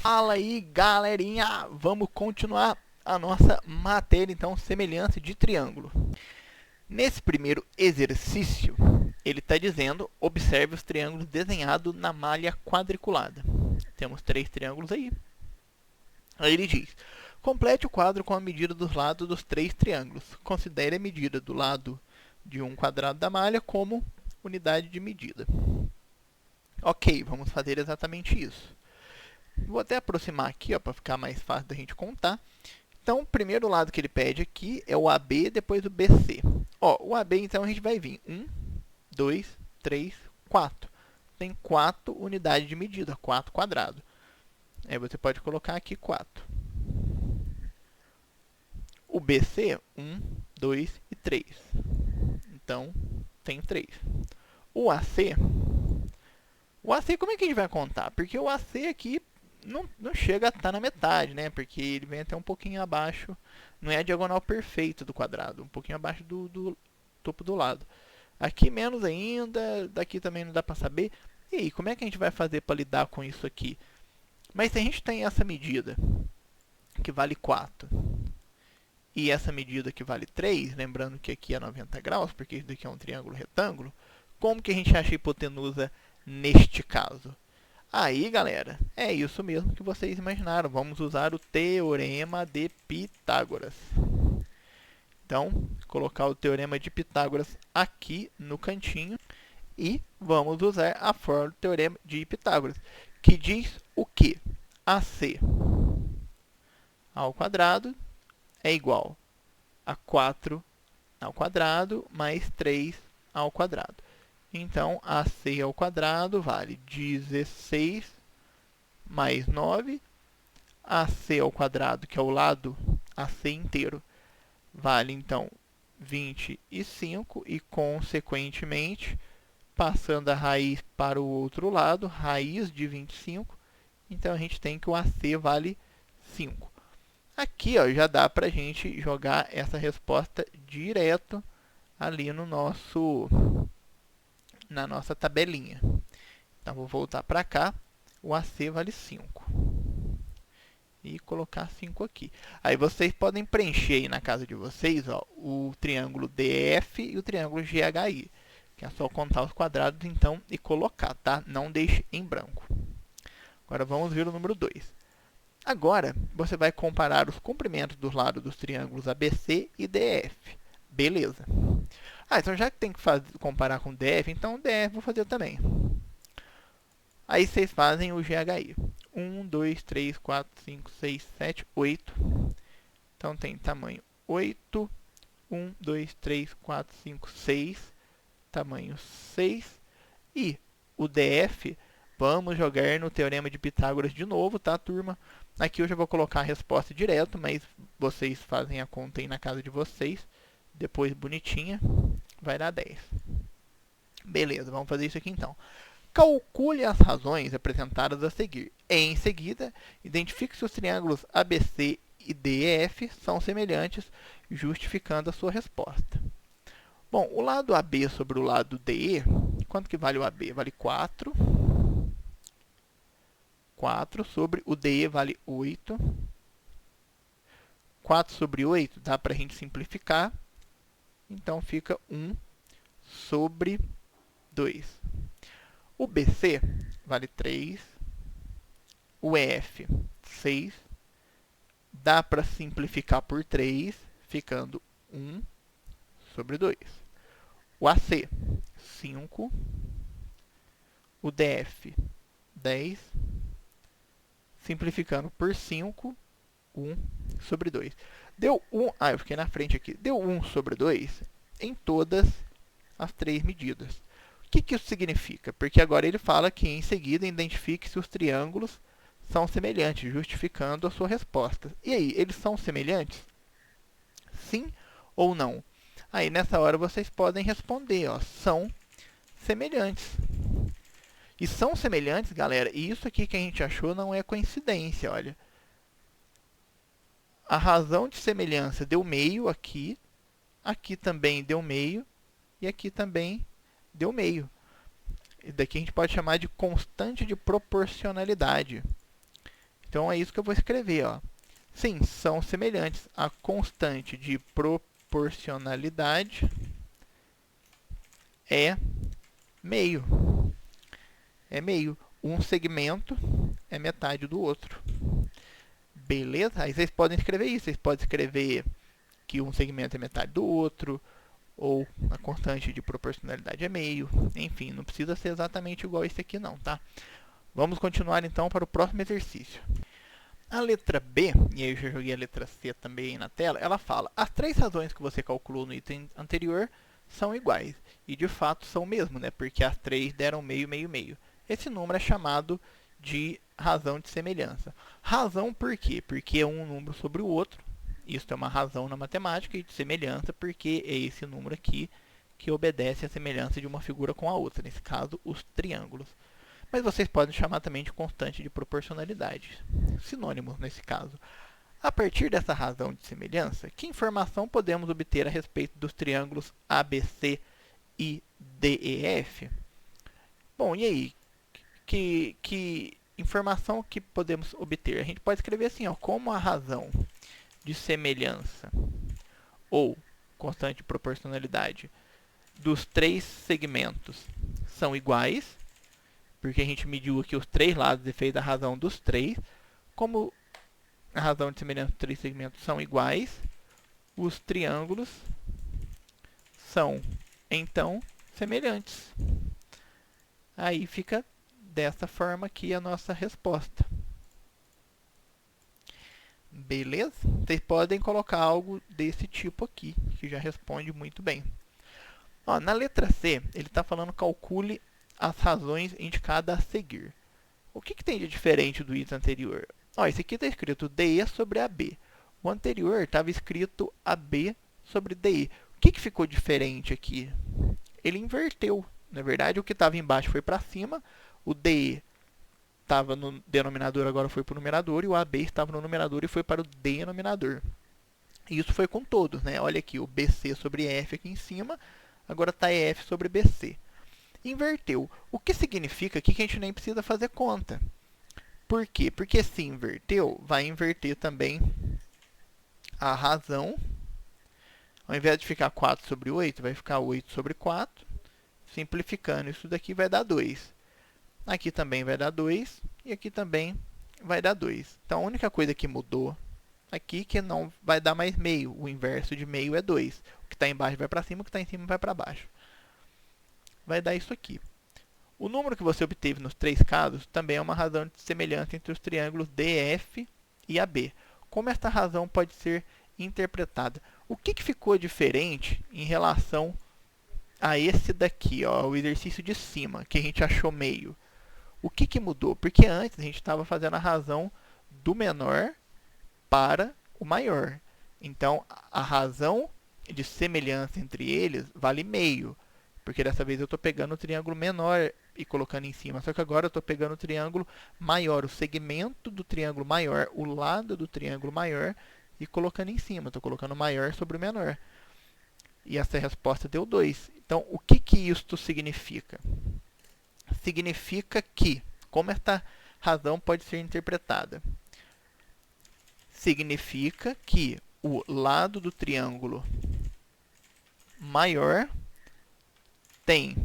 Fala aí, galerinha! Vamos continuar a nossa matéria, então, semelhança de triângulo. Nesse primeiro exercício, ele está dizendo, observe os triângulos desenhados na malha quadriculada. Temos 3 triângulos aí. Aí ele diz, complete o quadro com a medida dos lados dos 3 triângulos. Considere a medida do lado de um quadrado da malha como unidade de medida. Ok, vamos fazer exatamente isso. Vou até aproximar aqui, para ficar mais fácil da gente contar. Então, o primeiro lado que ele pede aqui é o AB, depois o BC. O AB, então, a gente vai vir 1, 2, 3, 4. Tem 4 unidades de medida, 4 quadrados. Aí você pode colocar aqui 4. O BC, 1, 2 e 3. Então, tem 3. O AC, como é que a gente vai contar? Porque o AC aqui não chega a estar na metade, né? Porque ele vem até um pouquinho abaixo, não é a diagonal perfeita do quadrado, um pouquinho abaixo do topo do lado. Aqui menos ainda, daqui também não dá para saber. E aí, como é que a gente vai fazer para lidar com isso aqui? Mas se a gente tem essa medida, que vale 4, e essa medida que vale 3, lembrando que aqui é 90 graus, porque isso daqui é um triângulo retângulo, como que a gente acha a hipotenusa neste caso? Aí, galera, é isso mesmo que vocês imaginaram. Vamos usar o Teorema de Pitágoras. Então, colocar o Teorema de Pitágoras aqui no cantinho e vamos usar a fórmula do Teorema de Pitágoras, que diz o que? AC ao quadrado é igual a 4 ao quadrado mais 3 ao quadrado. Então, AC ao quadrado vale 16 mais 9. AC ao quadrado, que é o lado AC inteiro, vale então 25 e, consequentemente, passando a raiz para o outro lado, raiz de 25, então a gente tem que o AC vale 5. Aqui já dá para a gente jogar essa resposta direto ali na nossa tabelinha. Então vou voltar para cá, o AC vale 5. E colocar 5 aqui. Aí vocês podem preencher aí na casa de vocês o triângulo DF e o triângulo GHI. Que é só contar os quadrados então e colocar, tá? Não deixe em branco. Agora vamos ver o número 2. Agora você vai comparar os comprimentos dos lados dos triângulos ABC e DF. Beleza. Então já que tem que comparar com DF, então o DF vou fazer também. Aí vocês fazem o GHI. 1, 2, 3, 4, 5, 6, 7, 8. Então tem tamanho 8. 1, 2, 3, 4, 5, 6. Tamanho 6. E o DF, vamos jogar no Teorema de Pitágoras de novo, tá, turma? Aqui eu já vou colocar a resposta direto, mas vocês fazem a conta aí na casa de vocês. Depois bonitinha, vai dar 10. Beleza, vamos fazer isso aqui então. Calcule as razões apresentadas a seguir. Em seguida, identifique se os triângulos ABC e DEF são semelhantes, justificando a sua resposta. Bom, o lado AB sobre o lado DE, quanto que vale o AB? Vale 4. 4 sobre o DE vale 8. 4 sobre 8 dá para a gente simplificar. Então fica 1 sobre 2. O BC vale 3. O EF, 6. Dá para simplificar por 3, ficando 1 sobre 2. O AC, 5. O DF, 10. Simplificando por 5, 1 sobre 2. Deu 1, eu fiquei na frente aqui. Deu 1 sobre 2 em todas as 3 medidas. O que isso significa? Porque agora ele fala que em seguida identifique se os triângulos são semelhantes, justificando a sua resposta. E aí, eles são semelhantes? Sim ou não? Aí nessa hora vocês podem responder, são semelhantes. E são semelhantes, galera, e isso aqui que a gente achou não é coincidência, olha. A razão de semelhança deu meio aqui, aqui também deu meio, e aqui também deu meio. E daqui a gente pode chamar de constante de proporcionalidade. Então é isso que eu vou escrever, ó. Sim, são semelhantes. A constante de proporcionalidade é meio. É meio. Um segmento é metade do outro. Beleza? Aí vocês podem escrever isso. Vocês podem escrever que um segmento é metade do outro, ou a constante de proporcionalidade é meio. Enfim, não precisa ser exatamente igual esse aqui não, tá? Vamos continuar então para o próximo exercício. A letra B, e aí eu já joguei a letra C também na tela, ela fala: as três razões que você calculou no item anterior são iguais. E de fato são mesmo, né? Porque as três deram meio, meio, meio. Esse número é chamado de razão de semelhança. Razão por quê? Porque é um número sobre o outro. Isso é uma razão na matemática, e de semelhança porque é esse número aqui que obedece à semelhança de uma figura com a outra. Nesse caso, os triângulos. Mas vocês podem chamar também de constante de proporcionalidade. Sinônimos nesse caso. A partir dessa razão de semelhança, que informação podemos obter a respeito dos triângulos ABC e DEF? Bom, e aí? Que informação que podemos obter? A gente pode escrever assim, ó, como a razão de semelhança ou constante de proporcionalidade dos três segmentos são iguais, porque a gente mediu aqui os três lados e fez a razão dos três. Como a razão de semelhança dos três segmentos são iguais, os triângulos são, então, semelhantes. Aí fica dessa forma aqui a nossa resposta. Beleza? Vocês podem colocar algo desse tipo aqui, que já responde muito bem. Ó, na letra C, ele está falando calcule as razões indicadas a seguir. O que tem de diferente do item anterior? Ó, esse aqui está escrito DE sobre AB. O anterior estava escrito AB sobre DE. O que ficou diferente aqui? Ele inverteu. Na verdade, o que estava embaixo foi para cima, o DE estava no denominador, agora foi para o numerador, e o AB estava no numerador e foi para o denominador. E isso foi com todos, né? Olha aqui, o BC sobre F aqui em cima, agora está EF sobre BC. Inverteu. O que significa aqui que a gente nem precisa fazer conta. Por quê? Porque se inverteu, vai inverter também a razão. Ao invés de ficar 4 sobre 8, vai ficar 8 sobre 4. Simplificando, isso daqui vai dar 2. Aqui também vai dar 2. E aqui também vai dar 2. Então, a única coisa que mudou aqui é que não vai dar mais meio. O inverso de meio é 2. O que está embaixo vai para cima, o que está em cima vai para baixo. Vai dar isso aqui. O número que você obteve nos três casos também é uma razão de semelhança entre os triângulos DF e AB. Como esta razão pode ser interpretada? O que ficou diferente em relação a esse daqui, ó, o exercício de cima, que a gente achou meio? O que mudou? Porque antes a gente estava fazendo a razão do menor para o maior. Então, a razão de semelhança entre eles vale meio. Porque dessa vez eu estou pegando o triângulo menor e colocando em cima. Só que agora eu estou pegando o triângulo maior, o segmento do triângulo maior, o lado do triângulo maior, e colocando em cima. Estou colocando o maior sobre o menor. E essa resposta deu 2. Então, o que isto significa? Significa que, como esta razão pode ser interpretada? Significa que o lado do triângulo maior tem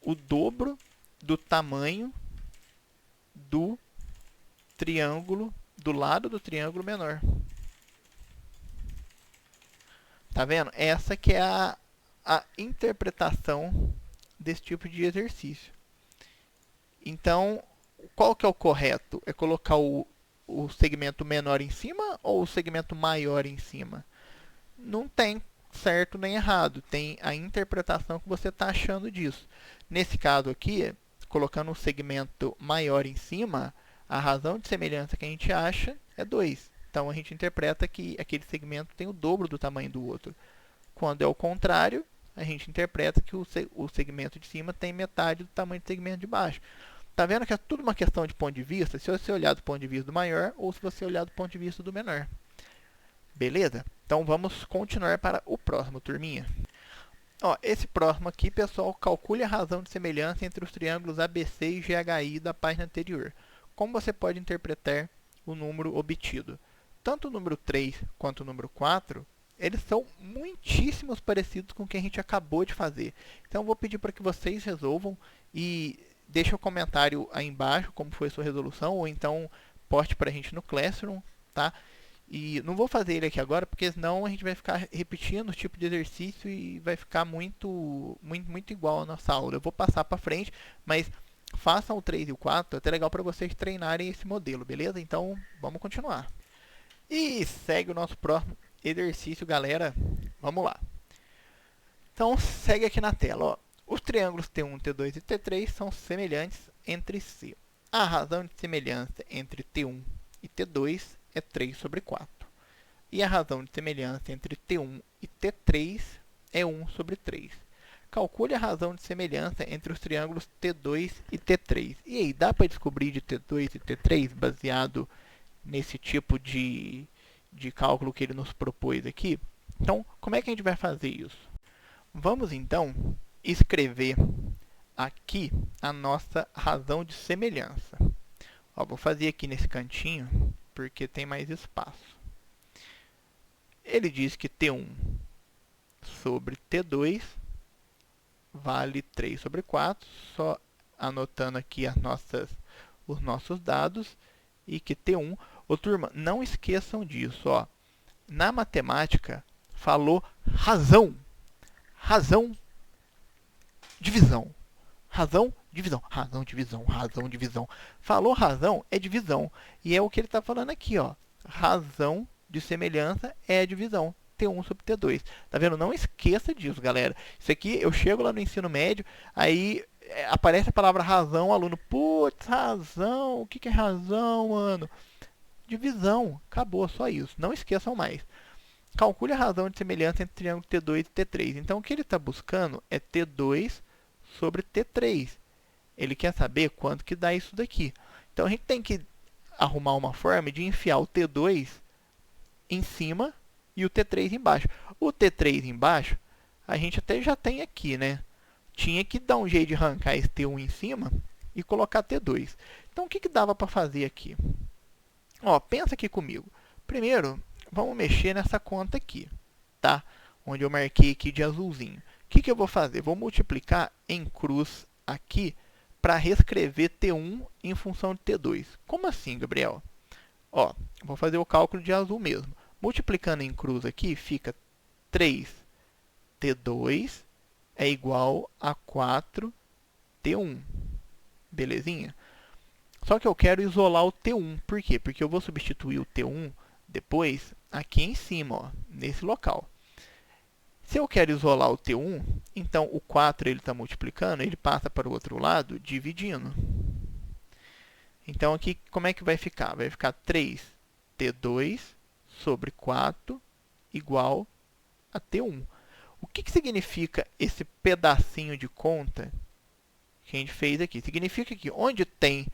o dobro do tamanho do triângulo, do lado do triângulo menor. Tá vendo? Essa que é a interpretação desse tipo de exercício. Então, qual que é o correto? É colocar o segmento menor em cima ou o segmento maior em cima? Não tem certo nem errado, tem a interpretação que você está achando disso. Nesse caso aqui, colocando o segmento maior em cima, a razão de semelhança que a gente acha é 2. Então, a gente interpreta que aquele segmento tem o dobro do tamanho do outro. Quando é o contrário, a gente interpreta que o segmento de cima tem metade do tamanho do segmento de baixo. Tá vendo que é tudo uma questão de ponto de vista, se você olhar do ponto de vista do maior ou se você olhar do ponto de vista do menor. Beleza? Então vamos continuar para o próximo, turminha. Ó, esse próximo aqui, pessoal, calcule a razão de semelhança entre os triângulos ABC e GHI da página anterior. Como você pode interpretar o número obtido. Tanto o número 3 quanto o número 4, eles são muitíssimos parecidos com o que a gente acabou de fazer. Então, eu vou pedir para que vocês resolvam e deixem um comentário aí embaixo como foi a sua resolução, ou então poste para a gente no Classroom, tá? E não vou fazer ele aqui agora, porque senão a gente vai ficar repetindo o tipo de exercício e vai ficar muito igual a nossa aula. Eu vou passar para frente, mas façam o 3 e o 4, é até legal para vocês treinarem esse modelo, beleza? Então, vamos continuar. E segue o nosso próximo exercício, galera. Vamos lá. Então, segue aqui na tela, ó. Os triângulos T1, T2 e T3 são semelhantes entre si. A razão de semelhança entre T1 e T2 é 3 sobre 4. E a razão de semelhança entre T1 e T3 é 1 sobre 3. Calcule a razão de semelhança entre os triângulos T2 e T3. E aí, dá para descobrir de T2 e T3 baseado nesse tipo de cálculo que ele nos propôs aqui? Então, como é que a gente vai fazer isso? Vamos, então, escrever aqui a nossa razão de semelhança. Ó, vou fazer aqui nesse cantinho, porque tem mais espaço. Ele diz que T1 sobre T2 vale 3 sobre 4, só anotando aqui os nossos dados, e que T1... Ô, turma, não esqueçam disso, ó. Na matemática, falou razão. Razão, divisão. Razão, divisão. Razão, divisão. Razão, divisão. Falou razão, é divisão. E é o que ele está falando aqui, ó. Razão de semelhança é divisão. T1 sobre T2. Tá vendo? Não esqueça disso, galera. Isso aqui, eu chego lá no ensino médio, aí aparece a palavra razão, o aluno, putz, razão, o que é razão, mano? Divisão, acabou, só isso. Não esqueçam mais. Calcule a razão de semelhança entre triângulo T2 e T3. Então, o que ele está buscando é T2 sobre T3. Ele quer saber quanto que dá isso daqui. Então, a gente tem que arrumar uma forma de enfiar o T2 em cima e o T3 embaixo. O T3 embaixo, a gente até já tem aqui, né? Tinha que dar um jeito de arrancar esse T1 em cima e colocar T2. Então, o que dava para fazer aqui? Ó, pensa aqui comigo. Primeiro, vamos mexer nessa conta aqui, tá? Onde eu marquei aqui de azulzinho. O que eu vou fazer? Vou multiplicar em cruz aqui para reescrever T1 em função de T2. Como assim, Gabriel? Ó, vou fazer o cálculo de azul mesmo. Multiplicando em cruz aqui, fica 3T2 é igual a 4T1. Belezinha? Só que eu quero isolar o T1. Por quê? Porque eu vou substituir o T1 depois aqui em cima, ó, nesse local. Se eu quero isolar o T1, então o 4 ele está multiplicando, ele passa para o outro lado dividindo. Então aqui como é que vai ficar? Vai ficar 3T2 sobre 4 igual a T1. O que significa esse pedacinho de conta que a gente fez aqui? Significa que onde tem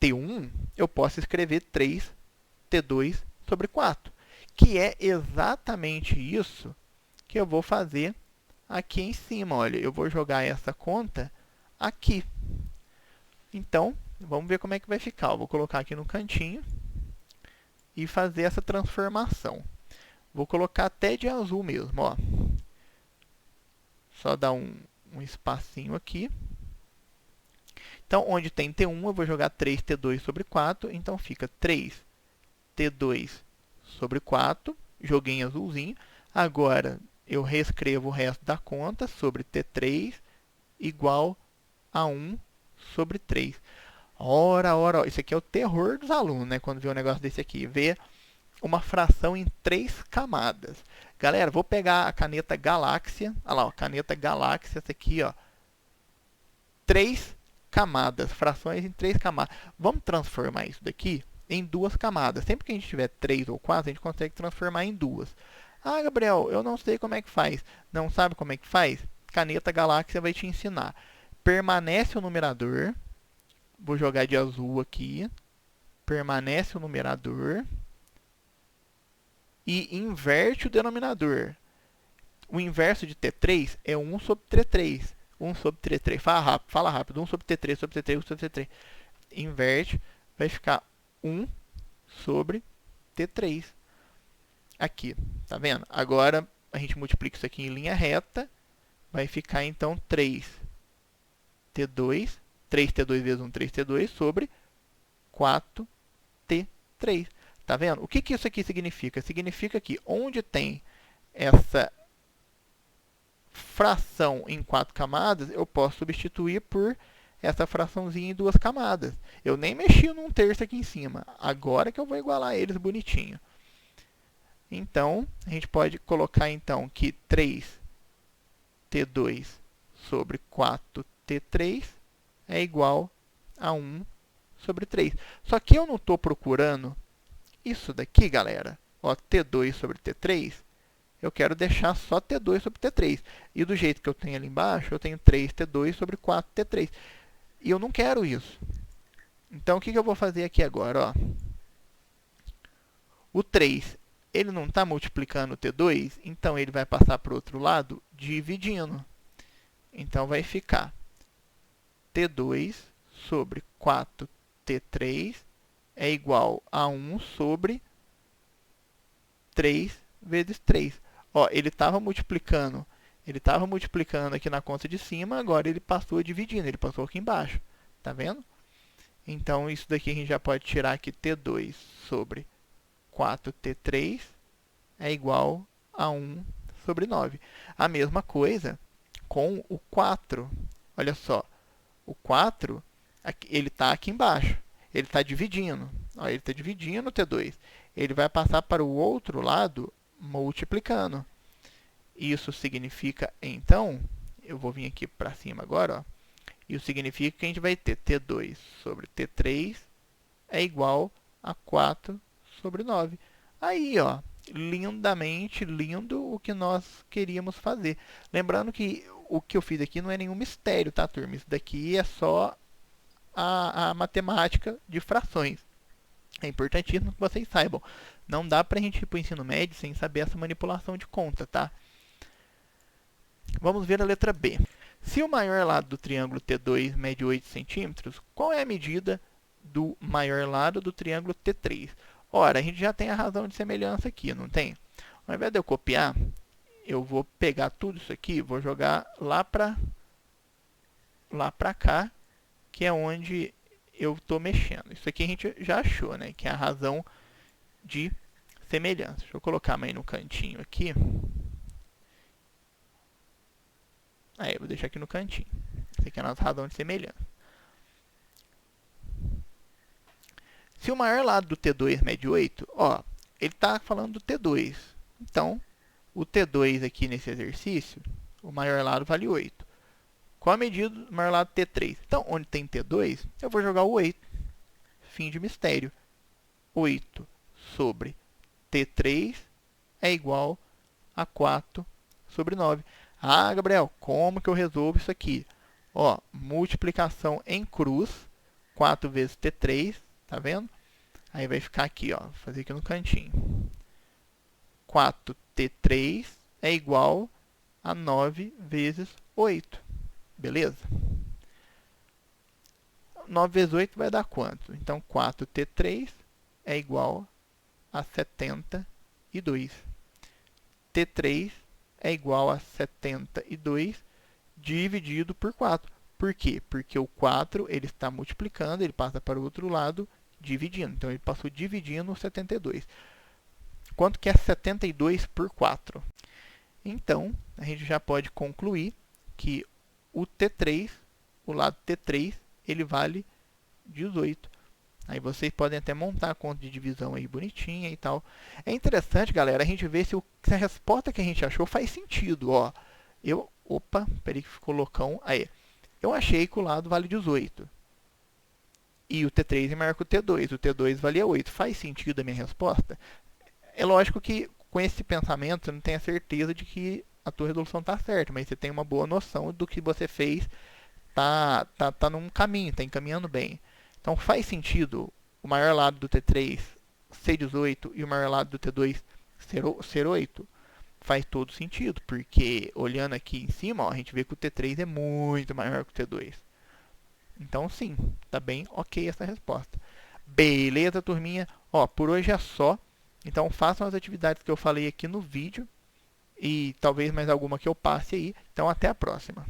T1, eu posso escrever 3T2 sobre 4, que é exatamente isso que eu vou fazer aqui em cima. Olha, eu vou jogar essa conta aqui. Então, vamos ver como é que vai ficar. Eu vou colocar aqui no cantinho e fazer essa transformação. Vou colocar até de azul mesmo, ó. Só dar um espacinho aqui. Então, onde tem T1, eu vou jogar 3T2 sobre 4. Então, fica 3T2 sobre 4. Joguei em azulzinho. Agora, eu reescrevo o resto da conta sobre T3 igual a 1 sobre 3. Ora, isso aqui é o terror dos alunos, né? Quando vê um negócio desse aqui. Vê uma fração em 3 camadas. Galera, vou pegar a caneta Galáxia. Olha lá, ó, caneta Galáxia, essa aqui, ó. 3 camadas, frações em 3 camadas. Vamos transformar isso daqui em 2 camadas. Sempre que a gente tiver 3 ou 4, a gente consegue transformar em 2. Ah, Gabriel, eu não sei como é que faz. Não sabe como é que faz? Caneta Galáxia vai te ensinar. Permanece o numerador. Vou jogar de azul aqui. Permanece o numerador. E inverte o denominador. O inverso de T3 é 1 sobre T3. 1 sobre T3. Fala rápido. 1 sobre T3 sobre T3 sobre T3. Inverte. Vai ficar 1 sobre T3. Aqui, tá vendo? Agora a gente multiplica isso aqui em linha reta, vai ficar então 3T2 vezes 1, 3T2 sobre 4T3. Tá vendo? O que que isso aqui significa? Significa que onde tem essa fração em 4 camadas, eu posso substituir por essa fraçãozinha em 2 camadas. Eu nem mexi num terço aqui em cima. Agora que eu vou igualar eles bonitinho. Então, a gente pode colocar então que 3T2 sobre 4T3 é igual a 1 sobre 3. Só que eu não estou procurando isso daqui, galera. Ó, T2 sobre T3, eu quero deixar só T2 sobre T3. E do jeito que eu tenho ali embaixo, eu tenho 3T2 sobre 4T3. E eu não quero isso. Então, o que eu vou fazer aqui agora? Ó? O 3, ele não está multiplicando o T2, então ele vai passar para o outro lado dividindo. Então, vai ficar T2 sobre 4T3 é igual a 1 sobre 3 vezes 3. Ó, ele estava multiplicando aqui na conta de cima, agora ele passou dividindo, ele passou aqui embaixo. Tá vendo? Então, isso daqui a gente já pode tirar que T2 sobre 4T3 é igual a 1 sobre 9. A mesma coisa com o 4. Olha só, o 4, ele está aqui embaixo. Ele está dividindo. Ó, ele está dividindo o T2. Ele vai passar para o outro lado multiplicando. Isso significa, então, eu vou vir aqui para cima agora, ó. Isso significa que a gente vai ter T2 sobre T3 é igual a 4 sobre 9. Aí, ó, lindamente lindo o que nós queríamos fazer. Lembrando que o que eu fiz aqui não é nenhum mistério, tá, turma? Isso daqui é só a matemática de frações. É importantíssimo que vocês saibam. Não dá pra gente ir pro ensino médio sem saber essa manipulação de conta, tá? Vamos ver a letra B. Se o maior lado do triângulo T2 mede 8 centímetros, qual é a medida do maior lado do triângulo T3? Ora, a gente já tem a razão de semelhança aqui, não tem? Ao invés de eu copiar, eu vou pegar tudo isso aqui e vou jogar lá pra cá, que é onde eu estou mexendo. Isso aqui a gente já achou, né? Que é a razão de semelhança. Deixa eu colocar mais no cantinho aqui. Aí, eu vou deixar aqui no cantinho. Essa aqui é a nossa razão de semelhança. Se o maior lado do T2 mede 8, ó, ele está falando do T2. Então, o T2 aqui nesse exercício, o maior lado vale 8. Qual a medida do maior lado T3? Então, onde tem T2, eu vou jogar o 8. Fim de mistério. 8 sobre T3 é igual a 4 sobre 9. Ah, Gabriel, como que eu resolvo isso aqui? Ó, multiplicação em cruz, 4 vezes T3, tá vendo? Aí vai ficar aqui, ó, vou fazer aqui no cantinho. 4T3 é igual a 9 vezes 8. Beleza? 9 vezes 8 vai dar quanto? Então, 4T3 é igual a 72. T3 é igual a 72 dividido por 4. Por quê? Porque o 4 ele está multiplicando, ele passa para o outro lado dividindo. Então, ele passou dividindo o 72. Quanto que é 72 por 4? Então, a gente já pode concluir que o T3, o lado T3, ele vale 18. Aí vocês podem até montar a conta de divisão aí bonitinha e tal. É interessante, galera, a gente ver se a resposta que a gente achou faz sentido. Ó, opa, peraí que ficou loucão. Aí, eu achei que o lado vale 18. E o T3 é maior que o T2. O T2 valia 8. Faz sentido a minha resposta? É lógico que com esse pensamento você não tem a certeza de que a tua resolução está certa, mas você tem uma boa noção do que você fez, tá num caminho, está encaminhando bem. Então faz sentido o maior lado do T3 ser 18 e o maior lado do T2 ser 8? Faz todo sentido, porque olhando aqui em cima, ó, a gente vê que o T3 é muito maior que o T2. Então sim, tá bem ok essa resposta. Beleza, turminha? Ó, por hoje é só. Então façam as atividades que eu falei aqui no vídeo. E talvez mais alguma que eu passe aí. Então até a próxima.